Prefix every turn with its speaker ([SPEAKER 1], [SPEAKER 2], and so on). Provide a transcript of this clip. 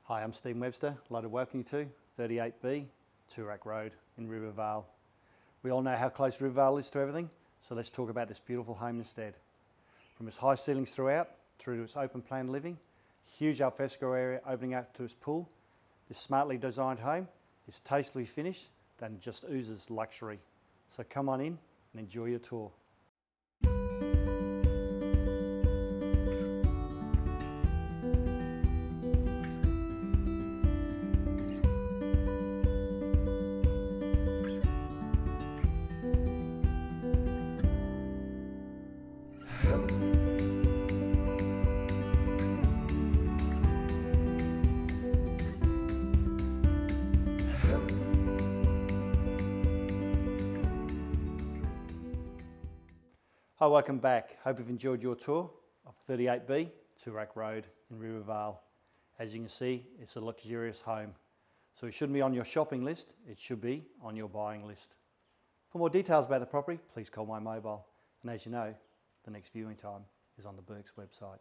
[SPEAKER 1] Hi, I'm Stephen Webster. I'd like to welcome you to 38B Toorak Rd in Rivervale. We all know how close Rivervale is to everything, so let's talk about this beautiful home instead. From its high ceilings throughout, through to its open plan living, huge alfresco area opening out to its pool, this smartly designed home is tastefully finished and just oozes luxury. So come on in and enjoy your tour. Hi, welcome back. Hope you've enjoyed your tour of 38B Toorak Rd in Rivervale. As you can see, it's a luxurious home. So it shouldn't be on your shopping list, it should be on your buying list. For more details about the property, please call my mobile. And as you know, the next viewing time is on the Burke's website.